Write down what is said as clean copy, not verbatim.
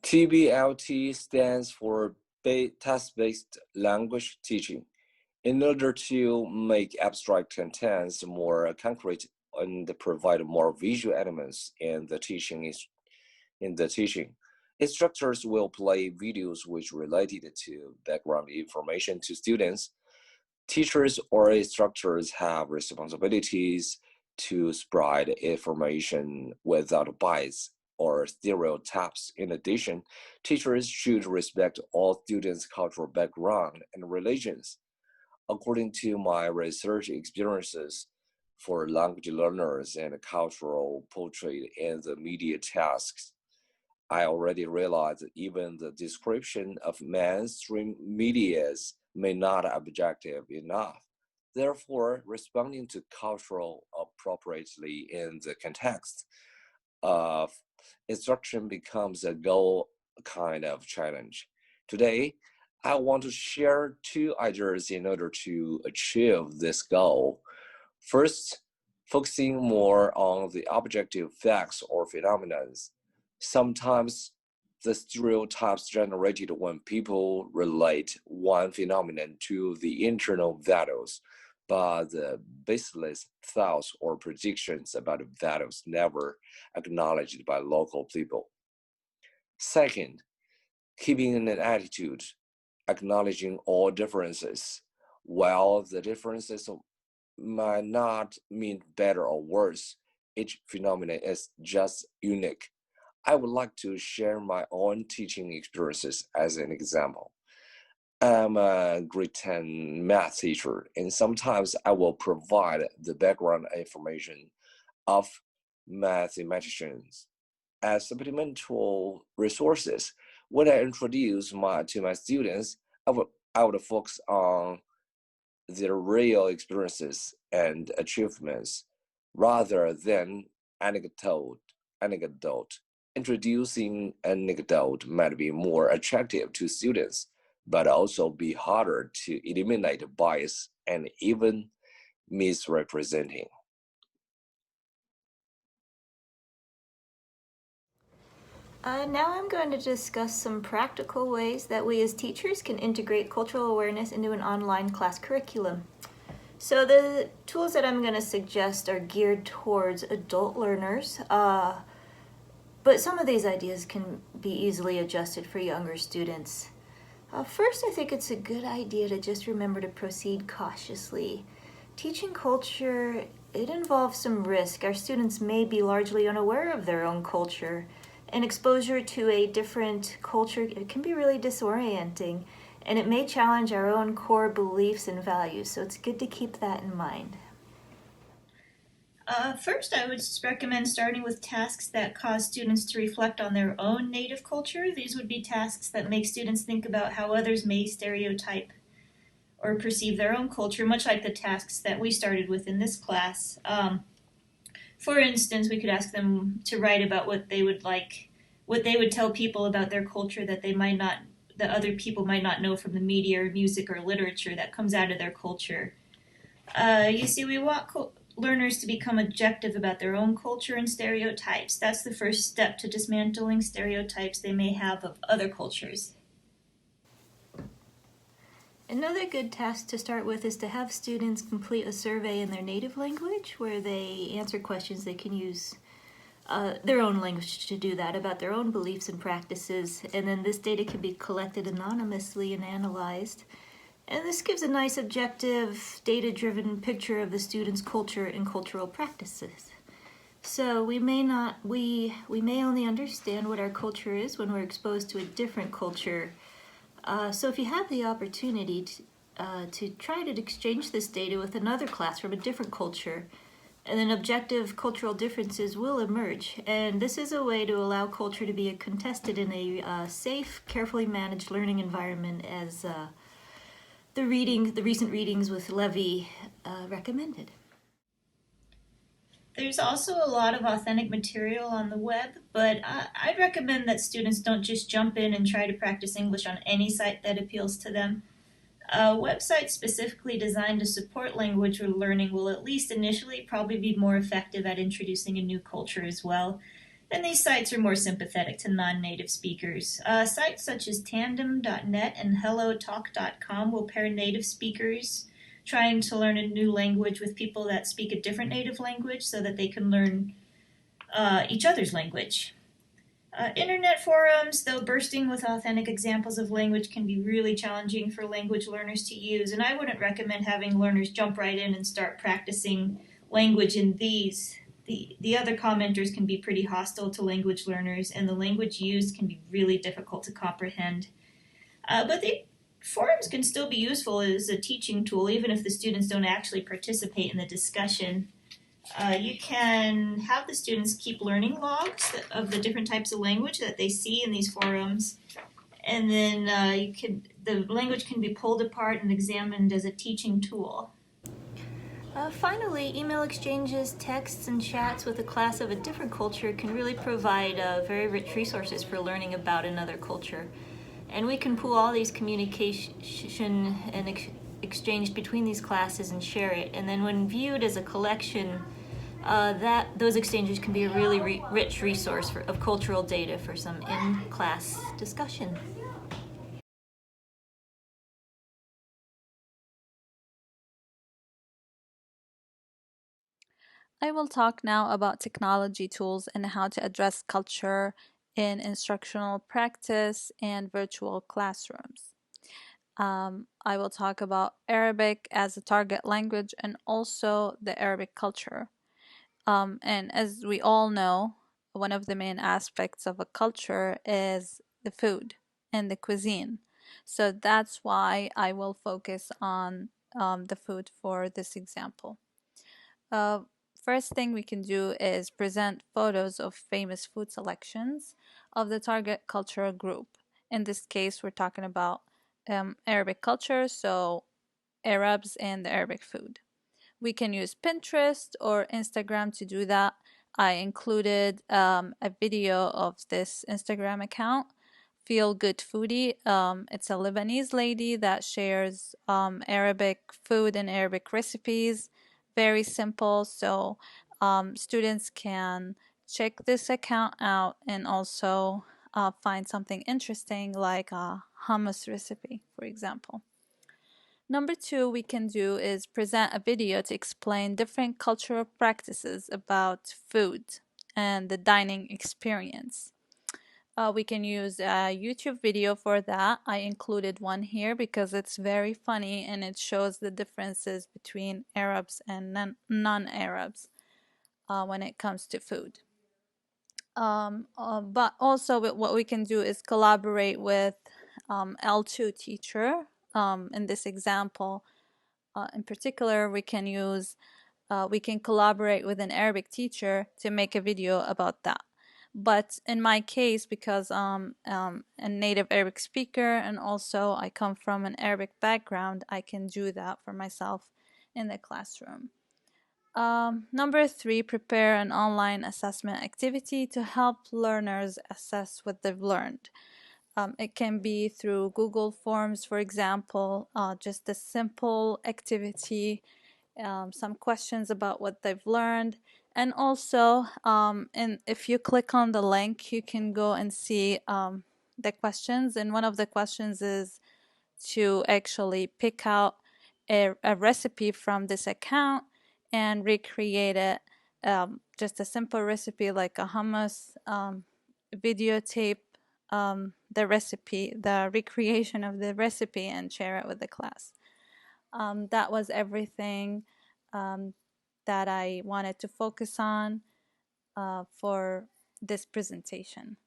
TBLT stands for Task-Based Language Teaching. In order to make abstract contents more concrete and provide more visual elements in the teaching, instructors will play videos which related to background information to students. Teachers or instructors have responsibilities to spread information without bias or stereotypes. In addition, teachers should respect all students' cultural background and religions. According to my research experiences for language learners and cultural portrait in the media tasks, I already realized that even the description of mainstream medias may not be objective enough. Therefore, responding to cultural appropriately in the context of instruction becomes a goal kind of challenge. Today, I want to share two ideas in order to achieve this goal. First, focusing more on the objective facts or phenomena. Sometimes the stereotypes generated when people relate one phenomenon to the internal values, but the baseless thoughts or predictions about values never acknowledged by local people. Second, keeping an attitude, acknowledging all differences. While the differences might not mean better or worse, each phenomenon is just unique. I would like to share my own teaching experiences as an example. I'm a grade 10 math teacher, and sometimes I will provide the background information of mathematicians as supplemental resources. When I introduce to my students, I would focus on their real experiences and achievements rather than anecdote. Introducing anecdote might be more attractive to students, but also be harder to eliminate bias and even misrepresenting. Now I'm going to discuss some practical ways that we as teachers can integrate cultural awareness into an online class curriculum. So the tools that I'm going to suggest are geared towards adult learners, but some of these ideas can be easily adjusted for younger students. First, I think it's a good idea to just remember to proceed cautiously. Teaching culture, it involves some risk. Our students may be largely unaware of their own culture, and exposure to a different culture, it can be really disorienting, and it may challenge our own core beliefs and values, so it's good to keep that in mind. First, I would just recommend starting with tasks that cause students to reflect on their own native culture. These would be tasks that make students think about how others may stereotype or perceive their own culture, much like the tasks that we started with in this class. For instance, we could ask them to write about what they would tell people about their culture that other people might not know from the media or music or literature that comes out of their culture. You see, we want learners to become objective about their own culture and stereotypes. That's the first step to dismantling stereotypes they may have of other cultures. Another good task to start with is to have students complete a survey in their native language where they answer questions. They can use their own language to do that about their own beliefs and practices, and then this data can be collected anonymously and analyzed. And this gives a nice objective, data-driven picture of the student's culture and cultural practices. So we may only understand what our culture is when we're exposed to a different culture. So if you have the opportunity to try to exchange this data with another class from a different culture, and then objective cultural differences will emerge. And this is a way to allow culture to be contested in a safe, carefully managed learning environment, as the recent readings with Levy recommended. There's also a lot of authentic material on the web, but I'd recommend that students don't just jump in and try to practice English on any site that appeals to them. A website specifically designed to support language learning will, at least initially, probably be more effective at introducing a new culture as well. Then these sites are more sympathetic to non-native speakers. Sites such as Tandem.net and HelloTalk.com will pair native speakers trying to learn a new language with people that speak a different native language so that they can learn each other's language. Internet forums, though bursting with authentic examples of language, can be really challenging for language learners to use, and I wouldn't recommend having learners jump right in and start practicing language in these. The other commenters can be pretty hostile to language learners, and the language used can be really difficult to comprehend. But the forums can still be useful as a teaching tool, even if the students don't actually participate in the discussion. You can have the students keep learning logs of the different types of language that they see in these forums, and then the language can be pulled apart and examined as a teaching tool. Finally, email exchanges, texts, and chats with a class of a different culture can really provide very rich resources for learning about another culture. And we can pool all these communication and exchange between these classes and share it. And then when viewed as a collection, those exchanges can be a really rich resource of cultural data for some in-class discussion. I will talk now about technology tools and how to address culture in instructional practice and virtual classrooms. I will talk about Arabic as a target language and also the Arabic culture. And as we all know, one of the main aspects of a culture is the food and the cuisine. So that's why I will focus on the food for this example. Uh, First thing we can do is present photos of famous food selections of the target cultural group. In this case, we're talking about Arabic culture, so Arabs and the Arabic food. We can use Pinterest or Instagram to do that. I included a video of this Instagram account, Feel Good Foodie. It's a Lebanese lady that shares Arabic food and Arabic recipes. Very simple, so students can check this account out and also find something interesting like a hummus recipe, for example. Number two, we can do is present a video to explain different cultural practices about food and the dining experience. We can use a YouTube video for that. I included one here because it's very funny and it shows the differences between Arabs and non-Arabs when it comes to food. But also what we can do is collaborate with L2 teacher. In this example, in particular, we can collaborate with an Arabic teacher to make a video about that. But in my case, because I'm a native Arabic speaker and also I come from an Arabic background, I can do that for myself in the classroom. Number three, prepare an online assessment activity to help learners assess what they've learned. It can be through Google Forms, for example, just a simple activity, some questions about what they've learned. And also, and if you click on the link, you can go and see the questions. And one of the questions is to actually pick out a recipe from this account and recreate it. Just a simple recipe like a hummus, videotape the recipe, the recreation of the recipe, and share it with the class. That was everything that I wanted to focus on for this presentation.